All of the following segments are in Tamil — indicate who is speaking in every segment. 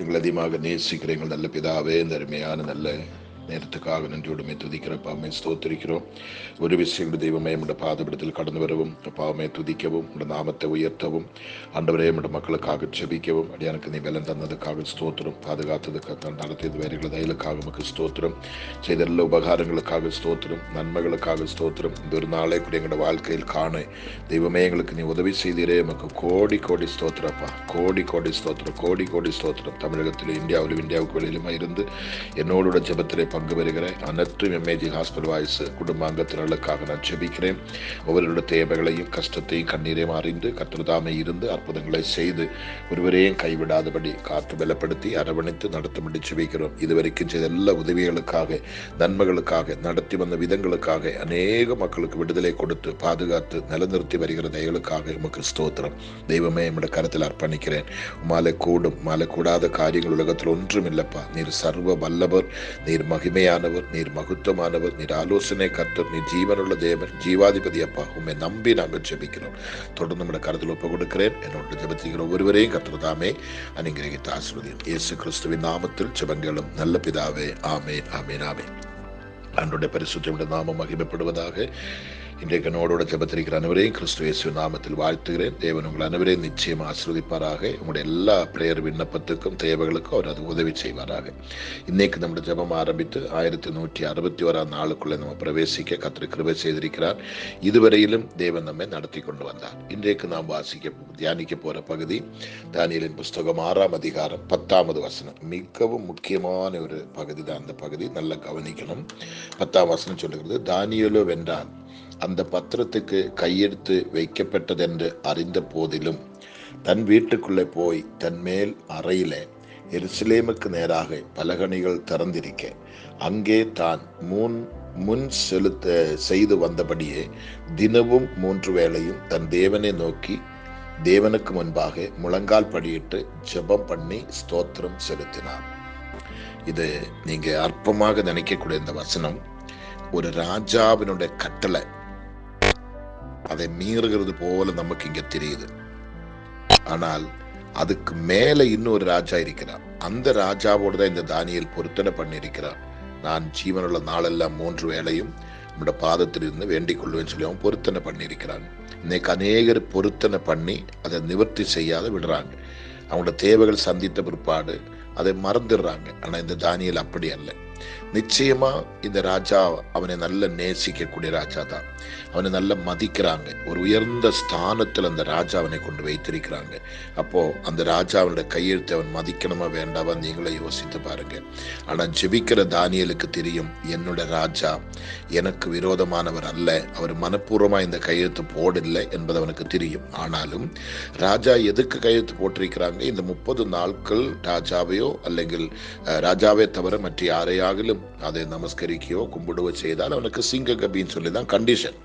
Speaker 1: எங்களை அதிகமாக நேசிக்கிற எங்கள் நல்ல பிதாவே, இந்த அருமையான நல்ல நேரத்துக்காக நன்றியோடுமே துதிக்கிறப்பாமே ஸ்தோத்திரிக்கிறோம். ஒரு விஷயங்கள் தெய்வமே நம்முடைய பாதபடத்தில் கடந்து வரவும், அப்பாவுமே துதிக்கவும், உடைய நாமத்தை உயர்த்தவும், ஆண்டவரே நம்முடைய மக்களுக்காக ஜெபிக்கவும், அடியானுக்கு நீ பலன் தந்ததுக்காக ஸ்தோத்திரம், பாதுகாத்ததுக்காக நடத்தியது வேறுகளை தயலுக்காக நமக்கு ஸ்தோத்திரம், செய்த எல்லா உபகாரங்களுக்காக ஸ்தோத்திரம், நன்மைகளுக்காக ஸ்தோத்திரம். இந்த ஒரு நாளை கூட எங்களோட வாழ்க்கையில் காண தெய்வமே எங்களுக்கு நீ உதவி செய்தீரே, நமக்கு கோடி கோடி ஸ்தோத்திரப்பா, கோடி கோடி ஸ்தோத்திரம், கோடி கோடி ஸ்தோத்திரம். தமிழகத்தில் இந்தியாவிலும் இந்தியாவுக்கு வெளியிலுமா இருந்து என்னோட ஜெபத்திலே பங்கு பெறுகிற அனைத்து எம்ஏஜி ஹாஸ்பிட்டல் வாய்ஸ் குடும்பாங்கத்தினர்களுக்காக நான் ஜெபிக்கிறேன். ஒவ்வொருடைய தேவைகளையும் கஷ்டத்தையும் கண்ணீரையும் அறிந்து கர்த்தர்தாமே இருந்து அற்புதங்களை செய்து ஒருவரையும் கைவிடாதபடி காத்து பலப்படுத்தி அரவணைத்து நடத்தும்படி ஜெபிக்கிறோம். இதுவரைக்கும் செய்த எல்லா உதவிகளுக்காக, நன்மைகளுக்காக, நடத்தி வந்த விதங்களுக்காக, அநேக மக்களுக்கு விடுதலை கொடுத்து பாதுகாத்து நிலநிறுத்தி வருகிற தயவுகளுக்காக உமக்கு ஸ்தோத்திரம். தெய்வமே நம்முடைய கருத்தில் அர்ப்பணிக்கிறேன். உமாலை கூடும் மாலை கூடாத காரியங்கள் உலகத்தில் ஒன்றும் இல்லப்பா. நீர் சர்வ வல்லவர், நீர் மகிமையானவர், நீர் மகத்துவமானவர், நீர் ஆலோசனை கர்த்தர், நீர் ஜீவனுள்ள தேவன், ஜீவாதிபதி அப்பா. உண்மை நம்பி நாங்கள் ஜெபிக்கிறோம். தொடர்ந்து நம்முடைய கருத்தில் ஒப்பு கொடுக்கிறேன். என்னோட ஜெபத்திக்கிற ஒருவரையும் கர்த்தர் தாமே அனுகிரகித்து ஆசீர்வதியும். இயேசு கிறிஸ்துவின் நாமத்தில் ஜெபங்களும் நல்ல பிதாவே. ஆமென், ஆமென், ஆமென். ஆண்டவருடைய பரிசுத்தமுடைய நாமம் மகிமைப்படுவதாக. இன்றைக்கு என்னோட ஜெபத்திருக்கிற அனைவரையும் கிறிஸ்து இயேசு நாமத்தில் வாழ்த்துகிறேன். தேவன் உங்கள் அனைவரையும் நிச்சயம் ஆசீர்வதிப்பாராக. உங்களுடைய எல்லா பிரேயர் விண்ணப்பத்துக்கும் தேவைகளுக்கும் அவர் அது உதவி செய்வாராக. இன்னைக்கு நம்முடைய ஜெபம் ஆரம்பித்து 1161 நாளுக்குள்ளே நம்ம பிரவேசிக்க கர்த்தர் கிருபை செய்திருக்கிறார். இதுவரையிலும் தேவன் நம்மை நடத்தி கொண்டு வந்தார். இன்றைக்கு நாம் தியானிக்க போற பகுதி தானியேலின் புஸ்தகம் 6ஆம் அதிகாரம் 10வது வசனம். மிகவும் முக்கியமான ஒரு பகுதி தான் அந்த பகுதி. நல்லா கவனிக்கணும். 10ஆம் வசனம் சொல்லுகிறது, தானியேலோ வென்றான், அந்த பத்திரத்துக்கு கையெழுத்து வைக்கப்பட்டதென்று அறிந்த போதிலும் தன் வீட்டுக்குள்ளே போய் தன் மேல் அறையில எருசலேமுக்கு நேராக பலகணிகள் திறந்திருக்க அங்கே தான் முன் செய்து வந்தபடியே தினமும் 3 வேளையும் தன் தேவனை நோக்கி தேவனுக்கு முன்பாக முழங்கால் படியிட்டு ஜெபம் பண்ணி ஸ்தோத்திரம் செலுத்தினார். இது நீங்க அற்பமாக நினைக்கக்கூடிய இந்த வசனம் ஒரு ராஜாவினுடைய கட்டளை, அதை மீறுகிறது போல நமக்கு இங்க தெரியுது. ஆனால் அதுக்கு மேல இன்னொரு ராஜா இருக்கிறார். அந்த ராஜாவோடு தான் இந்த தானியேல் பொருத்தனை பண்ணியிருக்கிறார். நான் ஜீவனுள்ள நாளெல்லாம் 3 வேளையும் நம்முடைய பாதத்தில் இருந்து வேண்டிக் கொள்வேன்னு சொல்லி அவன் பொருத்தனை பண்ணியிருக்கிறான். இன்னைக்கு அநேகர் பொருத்தனை பண்ணி அதை நிவர்த்தி செய்யாத விடுறாங்க. அவங்களோட தேவைகள் சந்தித்த பிற்பாடு அதை மறந்துடுறாங்க. ஆனா இந்த தானியேல் அப்படி அல்ல. நிச்சயமா இந்த ராஜா அவனை நல்ல நேசிக்கக்கூடிய ராஜா தான். அவனை நல்ல மதிக்கிறாங்க. ஒரு உயர்ந்த ஸ்தானத்தில் அந்த ராஜா அவனை கொண்டு வைத்திருக்கிறாங்க. அப்போ அந்த ராஜா அவனுடைய கையெழுத்தை அவன் மதிக்கணுமா வேண்டாமா நீங்களே யோசித்து பாருங்க. ஆனா ஜெபிக்கிற தானியேலுக்கு தெரியும், என்னோட ராஜா எனக்கு விரோதமானவர் அல்ல, அவர் மனப்பூர்வமா இந்த கையெழுத்து போடலை என்பது அவனுக்கு தெரியும். ஆனாலும் ராஜா எதுக்கு கையெழுத்து போட்டிருக்கிறாங்க? இந்த 30 நாட்கள் ராஜாவையோ அல்லது ராஜாவே தவிர மற்ற யாரையாகிலும் அதை நமஸ்கரிக்கையோ கும்பிடுவோ செய்தால் அவனுக்கு சிங்க கபின்னு சொல்லிதான் கண்டிஷன்.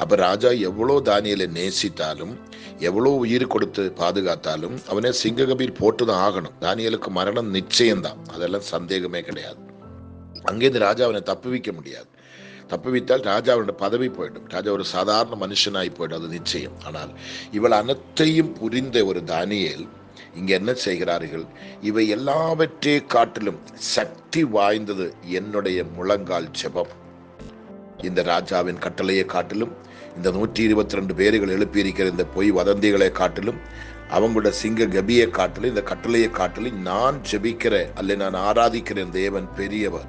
Speaker 1: அப்ப ராஜா எவ்வளவு தானியேலை நேசித்தாலும், எவ்வளவு உயிர் கொடுத்து பாதுகாத்தாலும் அவனே சிங்க கபீர் போட்டுதான் ஆகணும். தானியேலுக்கு மரணம் நிச்சயம்தான், அதெல்லாம் சந்தேகமே கிடையாது. அங்கேருந்து ராஜா அவனை தப்புவிக்க முடியாது. தப்புவித்தால் ராஜா அவனோட பதவி போயிடும். ராஜா ஒரு சாதாரண மனுஷனாய் போயிடும், அது நிச்சயம். ஆனால் இவள் அனைத்தையும் புரிந்த ஒரு தானியேல் இங்க என்ன செய்கிறார்கள்? இவை எல்லாவற்றை காட்டிலும் சக்தி வாய்ந்தது என்னுடைய முழங்கால் ஜெபம். இந்த ராஜாவின் கட்டளையை காட்டிலும், இந்த 122 பேர்கள் எழுப்பியிருக்கிற இந்த பொய் வதந்திகளை காட்டிலும், அவங்களோட சிங்க கபியை காட்டிலும், இந்த கட்டளையை காட்டிலும் நான் ஜெபிக்கிற அல்ல நான் ஆராதிக்கிற தேவன் பெரியவர்.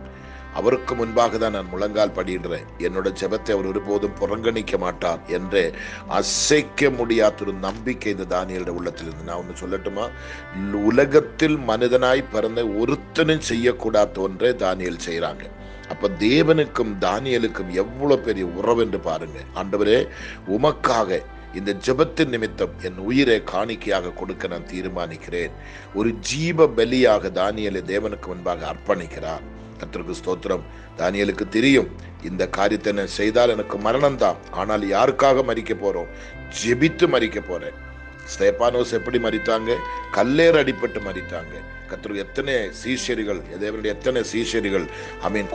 Speaker 1: அவருக்கு முன்பாக தான் நான் முழங்கால் படியிடுறேன். என்னோட ஜெபத்தை அவர் ஒருபோதும் புறங்கணிக்க மாட்டார் என்று அசைக்க முடியாத ஒரு நம்பிக்கை இந்த தானியேலுடைய உள்ளத்தில் இருந்து. நான் ஒன்று சொல்லட்டுமா? உலகத்தில் மனிதனாய் பிறந்த ஒருத்தனும் செய்யக்கூடாத ஒன்றை தானியேல் செய்யறாங்க. அப்ப தேவனுக்கும் தானியேலுக்கும் எவ்வளவு பெரிய உறவு என்று பாருங்க. ஆண்டவரே, உமக்காக இந்த ஜெபத்தின் நிமித்தம் என் உயிரை காணிக்கையாக கொடுக்க நான் தீர்மானிக்கிறேன். ஒரு ஜீவ பலியாக தானியேலை தேவனுக்கு முன்பாக அர்ப்பணிக்கிறார். கர்த்தருக்கு ஸ்தோத்திரம். தானியேலுக்கு தெரியும், இந்த காரியத்தை நான் செய்தால் எனக்கு மரணம் தான். ஆனால் யாருக்காக மரிக்க போறோம்? ஜெபித்து மரிக்க போறேன். ஸ்தேபானோஸ் எப்படி மரித்தாங்க? கல்லேறு அடிபட்டு மரித்தாங்க. கர்த்தருடைய எத்தனை சீஷர்கள், தேவனுடைய எத்தனை சீஷர்கள்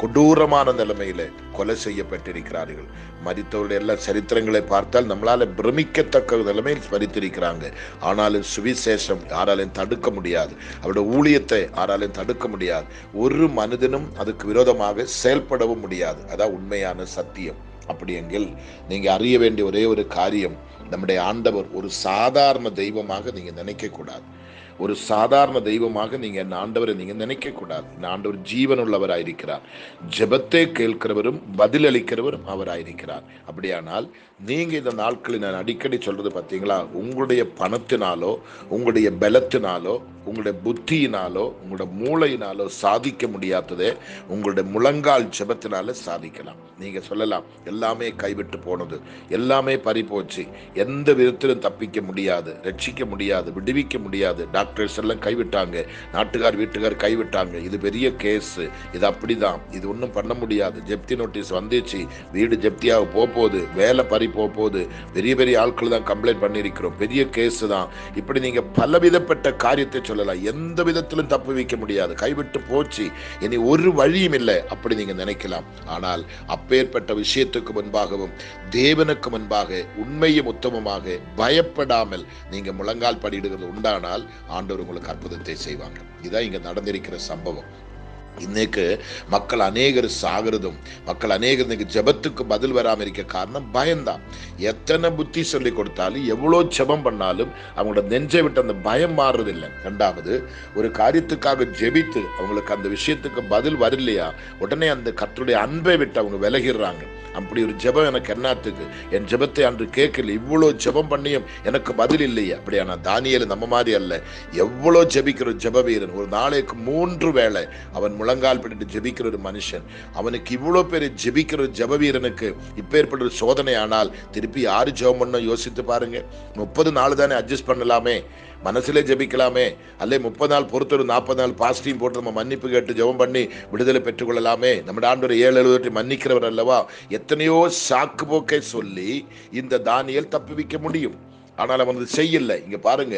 Speaker 1: கொடூரமான நிலைமையில கொலை செய்யப்பட்டிருக்கிறார்கள். மரித்தவருடைய எல்லா சரித்திரங்களை பார்த்தால் நம்மளால பிரமிக்கத்தக்க நிலைமையில் மரித்திருக்கிறாங்க. ஆனாலும் சுவிசேஷம் யாராலையும் தடுக்க முடியாது, அவருடைய ஊழியத்தை யாராலையும் தடுக்க முடியாது. ஒரு மனிதனும் அதுக்கு விரோதமாக செயல்படவும் முடியாது. அதான் உண்மையான சத்தியம். அப்படி எங்கில் நீங்க அறிய வேண்டிய ஒரே ஒரு காரியம், நம்முடைய ஆண்டவர் ஒரு சாதாரண தெய்வமாக நீங்க நினைக்க கூடாது. ஒரு சாதாரண தெய்வமாக நீங்க என் ஆண்டவரை நீங்க நினைக்க கூடாது. இந்த ஆண்டவர் ஜீவன் உள்ளவராயிருக்கிறார். ஜெபத்தை கேட்கிறவரும் பதில் அளிக்கிறவரும் அவராயிருக்கிறார். அப்படியானால் நீங்க இந்த நாட்களில் நான் அடிக்கடி சொல்றது பார்த்தீங்களா, உங்களுடைய பணத்தினாலோ உங்களுடைய பலத்தினாலோ உங்களுடைய புத்தியினாலோ உங்களுடைய மூளையினாலோ சாதிக்க முடியாததே உங்களுடைய முழங்கால் ஜெபத்தினால சாதிக்கலாம். நீங்க சொல்லலாம், எல்லாமே கைவிட்டு போனது, எல்லாமே பறிபோச்சு, எந்த விதத்திலும் தப்பிக்க முடியாது, ரட்சிக்க முடியாது, விடுவிக்க முடியாது, டாக்டர்ஸ் எல்லாம் கைவிட்டாங்க, நாட்டுக்கார் வீட்டுக்கார் கைவிட்டாங்க, இது பெரிய கேஸ், இது அப்படிதான், இது ஒன்றும் பண்ண முடியாது, ஜப்தி நோட்டீஸ் வந்துச்சு, வீடு ஜப்தியாக போகுது, வேலை பறி போகுது, பெரிய பெரிய ஆட்கள் தான் கம்ப்ளைண்ட் பண்ணியிருக்கிறோம், பெரிய கேஸ் தான். இப்படி நீங்க பலவிதப்பட்ட காரியத்தை சொல்லலாம். எந்த விதத்திலும் தப்பு வைக்க முடியாது, கைவிட்டு போச்சு, இனி ஒரு வழியும் இல்லை, அப்படி நீங்க நினைக்கலாம். ஆனால் அப்பேற்பட்ட விஷயத்துக்கு முன்பாகவும் தேவனுக்கு முன்பாக உண்மையும் உத்தமமாக பயப்படாமல் நீங்க முழங்கால் படியிடுகிறது உண்டானால் ஆண்டவர் உங்களுக்கு அற்புதத்தை செய்வாங்க. இதுதான் இங்க நடந்திருக்கிற சம்பவம். இன்னைக்கு மக்கள் அநேகர் சாகிறதும், மக்கள் அநேகர் இன்னைக்கு ஜெபத்துக்கு பதில் வராமல் இருக்க காரணம் பயம்தான். எத்தனை புத்தி சொல்லி கொடுத்தாலும் எவ்வளோ ஜெபம் பண்ணாலும் அவங்களோட நெஞ்சை விட்டு அந்த பயம் மாறுறதில்லை. ரெண்டாவது, ஒரு காரியத்துக்காக ஜெபித்து அவங்களுக்கு அந்த விஷயத்துக்கு பதில் வரலையா, உடனே அந்த கர்த்தருடைய அன்பை விட்டு அவங்க விலகிடுறாங்க. அப்படி ஒரு ஜெபம் எனக்கு என்னத்துக்கு, என் ஜெபத்தை அன்று கேட்கல, இவ்வளோ ஜெபம் பண்ணியும் எனக்கு பதில் இல்லையே. அப்படியானா தானியேல் நம்ம மாதிரி அல்ல, எவ்வளோ ஜெபிக்கிற ஜெப வீரன், ஒரு நாளைக்கு 3 வேளை அவன் முழங்கால் பிடித்து ஜெபிக்கிற ஒரு மனுஷன். அவனுக்கு இவ்வளோ பேர் ஜெபிக்கிற ஒரு ஜெப வீரனுக்கு இப்பேற்பட்ட ஒரு சோதனை ஆனால் திருப்பி யாரு ஜெபம் பண்ண யோசித்து பாருங்க. 30 நாள் தானே அட்ஜஸ்ட் பண்ணலாமே, மனசுலே ஜெபிக்கலாமே, அல்லே 30 நாள் பொறுத்தொரு 40 நாள் பாஸ்டிங் போட்டு நம்ம மன்னிப்பு கேட்டு ஜெபம் பண்ணி விடுதலை பெற்றுக்கொள்ளலாமே. நம்ம ஆண்டவர் 7 மன்னிக்கிறவர் அல்லவா. எத்தனையோ சாக்கு போக்கை சொல்லி இந்த தானியேல் தப்புவிக்க முடியும். ஆனால் அவன் செய்யல. இங்க பாருங்க,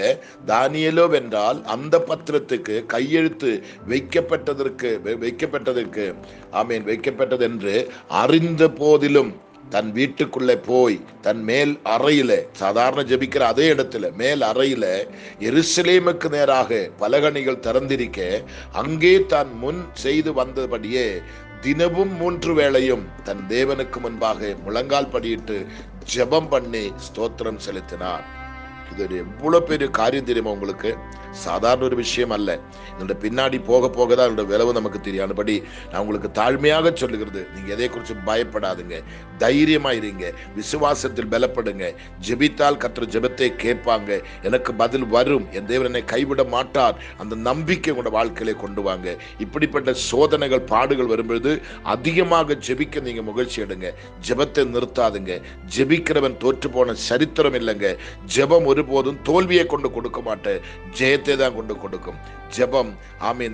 Speaker 1: தானியேலோ வென்றால் அந்த பத்திரத்துக்கு கையெழுத்து வைக்கப்பட்டது என்று அறிந்த போதிலும் தன் வீட்டுக்குள்ளே போய் தன் மேல் அறையில, சாதாரண ஜெபிக்கிற அதே இடத்துல மேல் அறையில எருசலேமுக்கு நேராக பலகணிகள் திறந்திருக்க அங்கே தான் முன் செய்து வந்தபடியே தினமும் 3 வேளையும் தன் தேவனுக்கு முன்பாக முழங்கால் படியிட்டு ஜெபம் பண்ணி ஸ்தோத்திரம் செலுத்தினார். இது ஒரு எவ்வளவு பெரிய காரியம் தெரியுமா உங்களுக்கு? சாதாரண ஒரு விஷயம் அல்ல. இதோட பின்னாடி போக போகதான் அதோட விளைவு நமக்கு தெரியாதபடி நான் உங்களுக்கு தாழ்மையாக சொல்லுகிறது, நீங்க எதை குறித்து பயப்படாதுங்க, தைரியமா இருங்க, விசுவாசத்தில் பலப்படுங்க. ஜெபித்தால் கர்த்தர் ஜெபத்தை கேட்பாங்க, எனக்கு பதில் வரும், என் தேவன் என்னை கைவிட மாட்டார், அந்த நம்பிக்கை உங்களோட வாழ்க்கையிலே கொண்டு வாங்க. இப்படிப்பட்ட சோதனைகள் பாடுகள் வரும்பொழுது அதிகமாக ஜெபிக்க நீங்க முயற்சி எடுங்க. ஜெபத்தை நிறுத்தாதுங்க. ஜெபிக்கிறவன் தோற்று போன சரித்திரம் இல்லைங்க. ஜெபம் ஒருபோதும் தோல்வியை கொண்டு கொடுக்க மாட்டேன், ஜெயத்தை தான் கொண்டு கொடுக்கும். ஜெபம்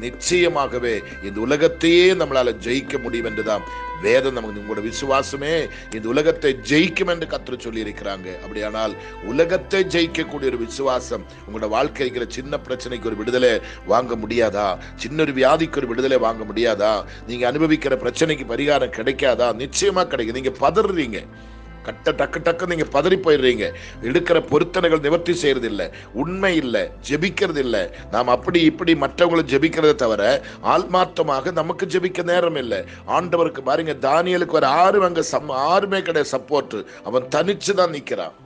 Speaker 1: நிச்சயமாகவே இந்த உலகத்தையே நம்மளால ஜெயிக்க முடியும் என்றுதான் வேதம் நமக்கு, உங்களோட விசுவாசமே இந்த உலகத்தை ஜெயிக்கும் என்று கர்த்தர் சொல்லி இருக்கிறாங்க. அப்படியானால் உலகத்தை ஜெயிக்கக்கூடிய ஒரு விசுவாசம் உங்களோட வாழ்க்கைக்கு சின்ன பிரச்சனைக்கு ஒரு விடுதலை வாங்க முடியாதா? சின்ன ஒரு வியாதிக்கு ஒரு விடுதலை வாங்க முடியாதா? நீங்க அனுபவிக்கிற பிரச்சனைக்கு பரிகாரம் கிடைக்காதா? நிச்சயமா கிடைக்கும். நீங்க பதறீங்க, டக்கு நீங்க பதறி போயிடுறீங்க. எடுக்கிற பொருத்தனைகள் நிவர்த்தி செய்யறது இல்லை, உண்மை இல்லை, ஜெபிக்கிறது இல்லை. நாம் அப்படி இப்படி மற்றவங்களை ஜெபிக்கிறத தவிர ஆத்மார்த்தமாக நமக்கு ஜெபிக்க நேரம் இல்லை. ஆண்டவருக்கு பாருங்க, தானியேலுக்கு ஒரு ஆறுமே கிடையாது சப்போர்ட். அவன் தனிச்சுதான் நிக்கிறான்.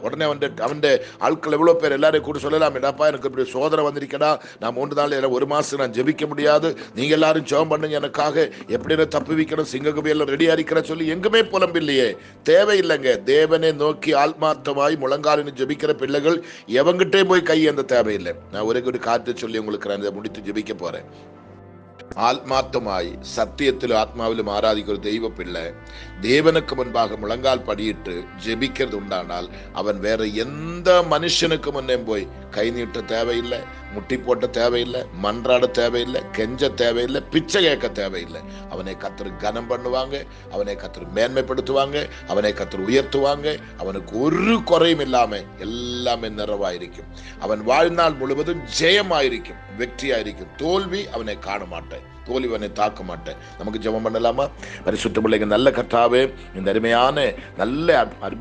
Speaker 1: உடனே அவன் ஆட்கள் எவ்வளவு பேர் எல்லாரையும் கூட சொல்லலாம், என்னப்பா எனக்கு இப்படி சோதனை வந்திருக்கடா, நான் 3 நாள் 1 மாசம் நான் ஜெபிக்க முடியாது, நீங்க எல்லாரும் ஜெபம் பண்ணுங்க எனக்காக, எப்படி தப்பு வைக்கணும், சிங்ககுபி எல்லாம் ரெடியா இருக்கிற சொல்லி எங்குமே புலம்பில்லையே. தேவையில்லைங்க. தேவனை நோக்கி ஆத்மார்த்தமாய் முழங்காலின்னு ஜெபிக்கிற பிள்ளைகள் எவங்கிட்டே போய் கையேந்த தேவையில்லை. நான் ஒரே ஒரு காத்து சொல்லி உங்களுக்கு நான் முடித்து ஜெபிக்க போறேன். ஆத்மார்த்தமாய் சத்தியத்திலும் ஆத்மாவிலும் ஆராதிக்கிற தெய்வ பிள்ளை தேவனுக்கு முன்பாக முழங்கால் படியிட்டு ஜெபிக்கிறது உண்டானால் அவன் வேற எந்த மனுஷனுக்கு முன்னே போய் கை நீட்ட தேவையில்லை, முட்டி போட்ட தேவையில்லை, மன்றாட தேவையில்லை, கெஞ்ச தேவையில்லை, பிச்சை கேட்க தேவையில்லை. அவனை கர்த்தர் கனம் பண்ணுவாங்க, அவனை கர்த்தர் மேன்மைப்படுத்துவாங்க, அவனை கர்த்தர் உயர்த்துவாங்க. அவனுக்கு ஒரு குறையும் இல்லாம எல்லாமே நிறைவாயிருக்கும். அவன் வாழ்நாள் முழுவதும் ஜெயமாயிருக்கும், வெற்றியாயிருக்கும். தோல்வி அவனை காண மாட்டேன், தோல்வி அவனை தாக்க மாட்டேன். நமக்கு ஜெபம் பண்ணலாமா? பரிசுத்த பிள்ளைங்க, நல்ல கர்த்தாவே, இந்த அருமையான நல்ல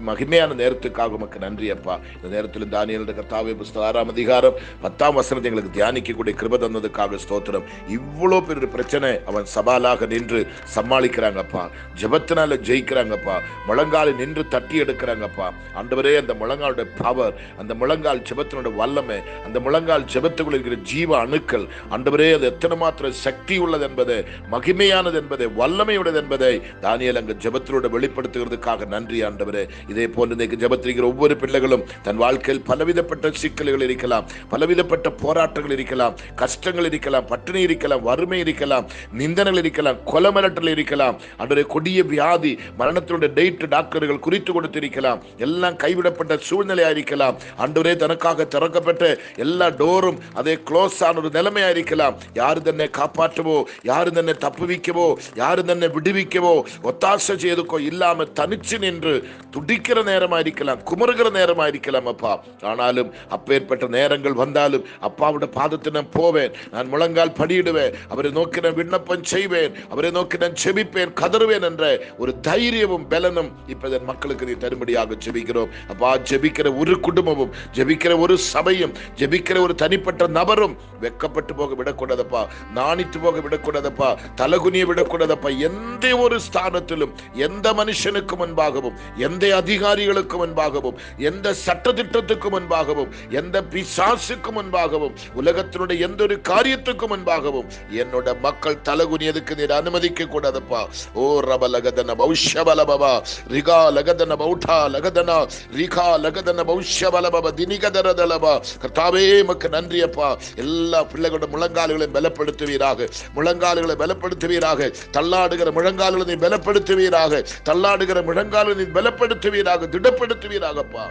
Speaker 1: மகிமையான நேரத்துக்காக உமக்கு நன்றி அப்பா. இந்த நேரத்தில் தானியேல் கர்த்தாவே புஸ்தகம் 6ஆம் அதிகாரம் 10ஆம் வசனத்தை எங்களுக்கு தியானிக்கக்கூடிய கிருபை தந்ததுக்காக ஸ்தோத்திரம். இவ்வளோ பெரிய பிரச்சனை அவன் சவாலாக நின்று சமாளிக்கிறாங்கப்பா, ஜெபத்தினால ஜெயிக்கிறாங்கப்பா, முழங்கால நின்று தட்டி எடுக்கிறாங்கப்பா. ஆண்டவரே, அந்த முழங்காலுடைய பவர், அந்த முழங்கால் ஜெபத்தினுடைய வல்லமை, அந்த முழங்கால் ஜெபத்துக்குள்ள இருக்கிற ஜீவ அணுக்கள், ஆண்டவரே, அது எத்தனை மாத்திரம் சக்தி உள்ளது என்பதை, மகிமையானது என்பதை, வல்லமையுடையது என்பதை தானியேல் அங்கு ஜெபத்திலோடு வெளிப்படுத்துகிறதுக்காக நன்றி ஆண்டவரே. இதே போன்று இன்றைக்கு ஜெபத்திருக்கிற ஒவ்வொரு பிள்ளைகளும் தன் வாழ்க்கையில் பலவிதப்பட்ட சிக்கல்கள் இருக்கலாம், பலவிதப்பட்ட போராட்டங்கள் இருக்கலாம், கஷ்டங்கள் இருக்கலாம், பட்டினி இருக்கலாம், வறுமை இருக்கலாம், நிந்தனைகள் இருக்கலாம், கொலை மிரட்டல் இருக்கலாம், ஆண்டவரே, கொடிய வியாதி, மரணத்தினுடைய டேட் டாக்டர்கள் குறித்து கொடுத்திருக்கலாம், எல்லாம் கைவிடப்பட்ட சூழ்நிலையா இருக்கலாம். ஆண்டவரே, தனக்காக திறக்கப்பட்ட எல்லா டோரும் அதே க்ளோஸ் ஆன ஒரு நிலைமையா இருக்கலாம். யாரு தன்னை காப்பாற்றவோ, யாரு தன்னை தப்புவிக்கவோ, யாரு தன்னை விடுவிக்கவோ, ஒத்தாசை செய்துக்கோ இல்லாம தனிச்சு நின்று துடிக்கிற நேரமா இருக்கலாம், குமருகிற நேரமா இருக்கலாம் அப்பா. ஆனாலும் அப்பேற்பட்ட நேரங்கள் வந்தாலும் அப்பாவோட பாதத்தை நான் போவேன், நான் முழங்கால் படியிடுவேன், அவரை நோக்கி நான் விண்ணப்பம் செய்வேன், அவரை நோக்கி நான் செபிப்பேன், கதறுவேன் என்ற ஒரு தைரியமும் பலனும் இப்ப என் மக்களுக்கு நீ தரும்படியாக ஜெபிக்கிறோம் அப்பா. ஜெபிக்கிற ஒரு குடும்பமும், ஜெபிக்கிற ஒரு சபையும், ஜெபிக்கிற ஒரு தனிப்பட்ட நபரும் வெக்கப்பட்டு போக விடக்கூடாதப்பா, நாணித்து போக விடக்கூடாதப்பா, தலகுனிய விடக்கூடாதப்பா. எந்த ஒரு ஸ்தானத்திலும், எந்த மனுஷனுக்கு முன்பாகவும், எந்த அதிகாரிகளுக்கு முன்பாகவும், எந்த சட்டத்திட்டத்துக்கு முன்பாகவும், எந்த பிசாசுக்கு முன்பாகவும், உலகத்தினுடைய எந்த ஒரு காரியத்துக்கு முன்பாகவும் என்னோட மக்கள் தலகுனியதுக்கு நீர் அனுமதிக்க கூடாதப்பா. ஓ ரப லகதன பௌஷபல பபா ரிகா லகதன பௌடா லகதன ரிகா லகதன பௌஷபல பபா தினிகதரதலபா. கர்த்தாவே, உமக்கு நன்றி அப்பா. எல்லா பிள்ளைகளோட முழங்கால்களை பலப்படுத்துவீராக, முழங்கால்களை பலப்படுத்துவீராக, தள்ளாடுகிற முழங்கால்களை நீ பலப்படுத்துவீராக, தள்ளாடுகிற முழங்கால்களை நீ பலப்படுத்துவீராக, திடப்படுத்துவீராகப்பா.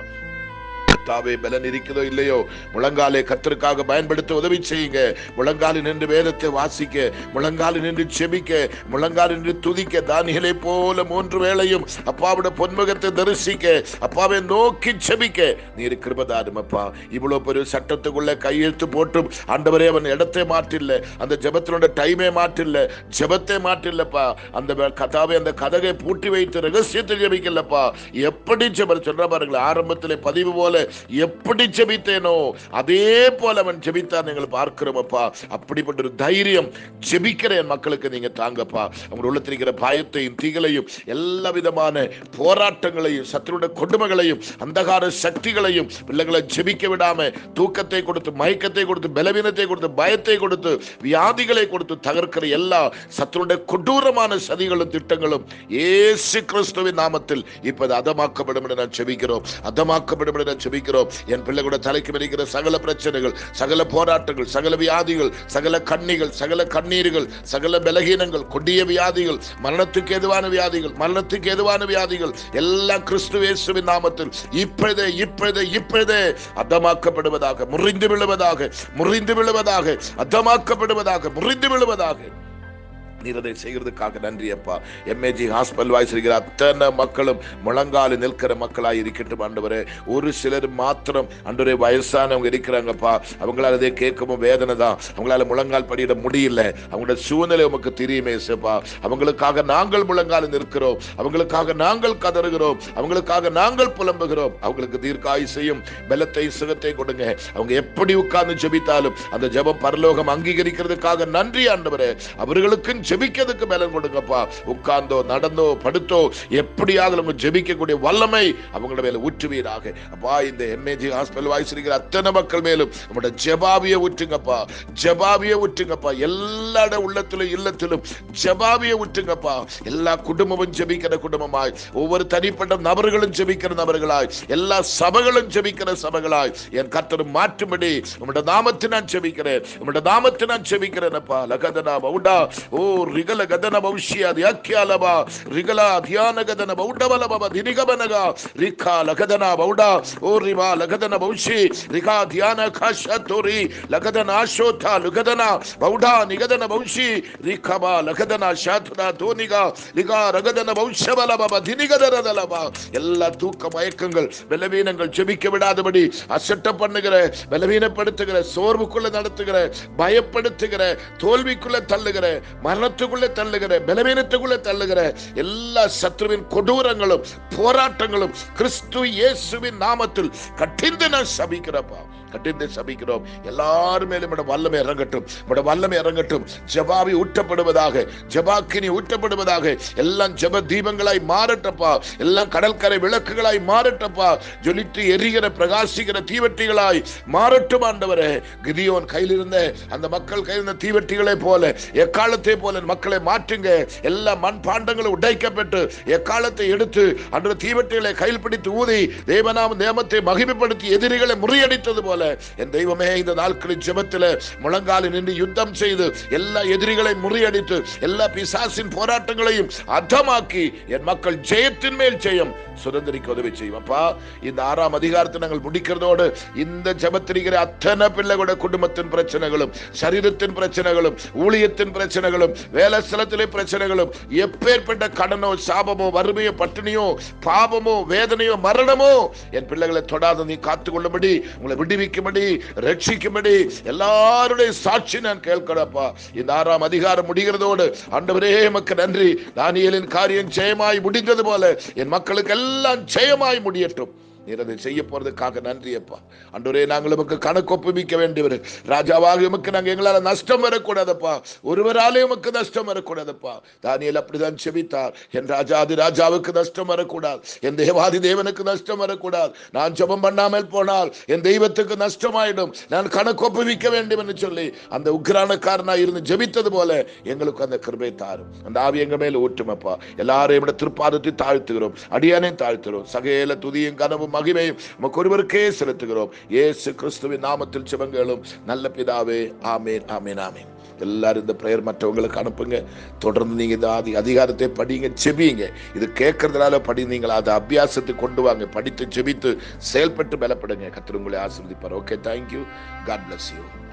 Speaker 1: தாவே பலன் இருக்கிறதோ இல்லையோ, முழங்காலை கர்த்தருக்காக பயன்படுத்த உதவி செய்யுங்க. முழங்காலில் நின்று வேதத்தை வாசிக்க, முழங்காலில் நின்று செபிக்க, முழங்காலில் நின்று துதிக்க, தானியேலை போல 3 வேளையும் அப்பாவோட பொன்முகத்தை தரிசிக்க, அப்பாவை நோக்கி செபிக்க நீர் கிருபை தாரும் அப்பா. இவ்வளவு பெரிய சட்டத்துக்குள்ள கையெழுத்து போட்டும் ஆண்டவரே அவன் இடத்தை மாற்றில்ல, அந்த ஜெபத்தினோட டைமே மாற்றில்ல, ஜெபத்தை மாற்றில்லப்பா. அந்த கதாவை, அந்த கதகை பூட்டி வைத்து ரகசியத்தை ஜெபிக்கலப்பா. எப்படி ஜெபம் சொல்ற பாருங்களா, ஆரம்பத்திலே பதிவு போல எப்படி ஜெபித்தேனோ அதே போல அவன் ஜெபித்தான் நீங்கள் பார்க்கிறோம் அப்பா. அப்படிப்பட்ட ஒரு தைரியம் ஜெபிக்கிற என் மக்களுக்கு நீங்க தாங்கப்பா. அவங்க உள்ளத்திருக்கிற பயத்தையும் தீகளையும் எல்லா விதமான போராட்டங்களையும் சத்துருடைய கொடுமைகளையும் அந்தகார சக்திகளையும் பிள்ளைகளை ஜெபிக்க விடாம தூக்கத்தை கொடுத்து, மயக்கத்தை கொடுத்து, பலவீனத்தை கொடுத்து, பயத்தை கொடுத்து, வியாதிகளை கொடுத்து தகர்க்கிற எல்லா சத்துருடைய கொடூரமான சதிகளும் திட்டங்களும் இயேசு கிறிஸ்துவின் நாமத்தில் இப்ப அதமாக்கப்படும் என நான் ஜெபிக்கிறோம், அதமாக்கப்படும் என ஜெபிக்கிறோம். என் பிள்ளைகளோட தலைக்கு வருகிற சகல பிரச்சனைகள், சகல போராட்டங்கள், சகல வியாதிகள், சகல கண்ணிகள், சகல கண்ணீர்கள், சகல பலகீனங்கள், கொடிய வியாதிகள், மரணத்துக்கு எதுவான வியாதிகள், மரணத்துக்கு எதுவான வியாதிகள் எல்லாம் கிறிஸ்து இயேசுவின் நாமத்தில் இப்பொழுதே இப்பொழுதே இப்பொழுதே அதமாக்கப்படுவதாக, முறிந்து விழுவதாக, முறிந்து விழுவதாக, அதமாக்கப்படுவதாக, முறிந்து விழுவதாக. நீர் அதை செய்கிறதுக்காக நன்றி அப்பா. எம்ஏஜி ஹாஸ்பிட்டல் வாய்ச்சிருக்கிற அத்தனை மக்களும் முழங்கால நிற்கிற மக்களாய் இருக்கட்டும் ஆண்டவரே. ஒரு சிலர் மாத்திரம் ஆண்டவரே வயசானவங்க இருக்கிறாங்கப்பா, அவங்களால அதை கேட்கவும் வேதனை தான், அவங்களால முழங்கால் படியிட முடியல, அவங்களோட சூழ்நிலை உமக்கு தெரியுமே சேப்பா. அவங்களுக்காக நாங்கள் முழங்கால நிற்கிறோம், அவங்களுக்காக நாங்கள் கதறுகிறோம், அவங்களுக்காக நாங்கள் புலம்புகிறோம். அவங்களுக்கு தீர்க்காயுசையும் பலத்தையும் சுகத்தை கொடுங்க. அவங்க எப்படி உட்கார்ந்து ஜெபித்தாலும் அந்த ஜெபம் பரலோகம் அங்கீகரிக்கிறதுக்காக நன்றி ஆண்டவரே. அவர்களுக்கும் ஜெபிக்கிறதுக்கு பலன் கொடுங்கப்பா. உட்கார்ந்தோ நடந்தோ படுத்தோ எப்படியாக நம்ம ஜெபிக்கக்கூடிய வல்லமை அவங்களோட மேல ஊற்றுவீராக அப்பா. இந்த எம்ஏஜி ஹாஸ்பிட்டல் வாய்ச்சிருக்கிற அத்தனை மக்கள் மேலும் நம்முடைய ஜெபாவிய ஊற்றுங்கப்பா, ஜெபாவிய ஊற்றுங்கப்பா. எல்லா உள்ளத்திலும் இல்லத்திலும் ஜெபாவிய ஊற்றுங்கப்பா. எல்லா குடும்பமும் ஜெபிக்கிற குடும்பமாய், ஒவ்வொரு தனிப்பட்ட நபர்களும் ஜெபிக்கிற நபர்களாய், எல்லா சபைகளும் ஜெபிக்கிற சபைகளாய் என் கர்த்தர் மாற்றும்படி நம்முடைய நாமத்தை நான் ஜெபிக்கிறேன், நம்முடைய நாமத்தை நான் ஜெபிக்கிறேன் அப்பா. லகதனா பவுடா ஓ ரிகல கதன பௌஷ்யா தியாக்கியாலபா ரிகலா தியான கதன பௌடபலபா தினிகபனகா ரிகா லகதனா பௌடா ஓ ரிவா லகதன பௌஷி ரிகா தியான காஷதோரி லகதன ஆஷோதா லுகதனா பௌடா நிகதன பௌஷி ரிகபா லகதனா ஷாத்ரா தோனிகா லிகா ரகதன பௌஷபலபா தினிகதரதலபா. எல்லா தூக்க மயக்கங்கள் பலவீனங்கள் ஜெபிக்க விடாதபடி அசட்ட பண்ணுகிற, பலவீனப்படுத்துகிற, சோர்வுக்குள்ள நடத்துகிற, பயப்படுத்துகிற, தோல்விக்குள்ள தள்ளுகிற, மரணத்துக்குள்ள தள்ளுகிற, பலவீனத்துக்குள்ள தள்ளுகிற எல்லா சத்துருவின் கொடூரங்களும் போராட்டங்களும் கிறிஸ்து இயேசுவின் நாமத்தில் கட்டிந்து நான் சபிக்கிறப்பா, கட்டிந்து சபிக்கிறோம். எல்லாரும் மேலும் வல்லமை இறங்கட்டும், வல்லமை இறங்கட்டும். ஜெபாவி ஊற்றப்படுவதாக, ஜெபாக்கினி ஊற்றப்படுவதாக. எல்லாம் ஜெப தீபங்களாய் மாறட்டப்பா, எல்லாம் கடற்கரை விளக்குகளாய் மாறட்டப்பா, ஜொலித்து எரிகிற பிரகாசிக்கிற தீவெட்டிகளாய் மாறட்டும் ஆண்டவரே. கிதியோன் கையில் இருந்த அந்த மக்கள் கையில் இருந்த தீவெட்டிகளை போல, எக்காலத்தை போல மக்களை மாற்றுங்க. எல்லா மண் பாண்டங்களும் உடைக்கப்பட்டு எக்காலத்தை எடுத்து அன்று தீவெட்டிகளை கையில் பிடித்து ஊதி தேவநாம நேமத்தை மகிமைப்படுத்தி எதிரிகளை முறியடித்தது போல என் தெய்வமே, இந்த நாட்களின் ஜெபத்தில் முழங்காலில் நின்று யுத்தம் செய்து எல்லா எதிரிகளை முறியடித்து எல்லா பிசாசின் போராட்டங்களையும் அர்த்தமாக்கி என் மக்கள் ஜெயத்தின் மேல் ஜெயம் சுதந்திரிக்க உதவி செய்யும். அப்பா, இந்த 6ஆம் அதிகாரத்தை நாங்கள் முடிக்கிறதோடு இந்த ஜெபத்திரிக்கிற அத்தனை பிள்ளைகளோட குடும்பத்தின் பிரச்சனைகளும், சரீரத்தின் பிரச்சனைகளும், ஊழியத்தின் பிரச்சனைகளும், வேலை ஸ்தலத்திலே பிரச்சனைகளும், எப்பேற்பட்ட கடனோ சாபமோ வறுமையோ பட்டினியோ பாவமோ வேதனையோ மரணமோ என் பிள்ளைகளை தொடாத நீ காத்துக்கொள்ளும்படி, உங்களை விடுவிக்கும்படி, ரட்சிக்கும்படி எல்லாருடைய சாட்சி நான் கேட்கிறப்பா. இந்த 6ஆம் அதிகாரம் முடிகிறதோடு ஆண்டவரே உமக்கு நன்றி. தானியேலின் காரியம் ஜெயமாய் முடிந்தது போல என் மக்களுக்கு எல்லாம் ஜெயமாய் முடியட்டும். நீர் அதை செய்ய போறதுக்காக நன்றி அப்பா. ஆண்டவரே, நாங்கள் உமக்கு கணக்கு ஒப்புவிக்க வேண்டியவர். ராஜாவாக உமக்கு நாங்கள் எங்களால் நஷ்டம் வரக்கூடாதப்பா, ஒருவராலே உமக்கு நஷ்டம் வரக்கூடாதப்பா. தானியேல் அப்படிதான் செபித்தார். என் ராஜாதி ராஜாவுக்கு நஷ்டம் வரக்கூடாது, என் தேவாதி தேவனுக்கு நஷ்டம் வரக்கூடாது. நான் ஜெபம் பண்ணாமல் போனால் என் தெய்வத்துக்கு நஷ்டமாயிடும், நான் கணக்கு ஒப்புவிக்க வேண்டும் என்று சொல்லி அந்த உக்ரானக்காரனாய் இருந்து ஜெபித்தது போல எங்களுக்கு அந்த கிருபை தாரும். அந்த ஆவி எங்க மேல ஊற்றுமப்பா. எல்லாரையும் திருப்பாதத்தை தாழ்த்துகிறோம், அடியானே தாழ்த்துகிறோம். சகல துதியும் கனவும் மகிமையும் உமக்கு ஒருவருக்கே செலுத்துகிறோம். இயேசு கிறிஸ்துவின் நாமத்தில் ஜெபங்களும் நல்ல பிதாவே. ஆமேன், ஆமேன், ஆமேன். எல்லாரும் இந்த பிரேயர் மற்றவங்களுக்கு அனுப்புங்க. தொடர்ந்து நீங்க இந்த அதிகாரத்தை படிங்க, ஜெபிங்க. இது கேட்கறதுனால படி, நீங்கள் அதை அபியாசத்தை கொண்டு வாங்க. படித்து ஜெபித்து செயல்பட்டு பலப்படுங்க. கர்த்தர் உங்களை ஆசீர்வதிப்பார். Okay, thank you. God bless you.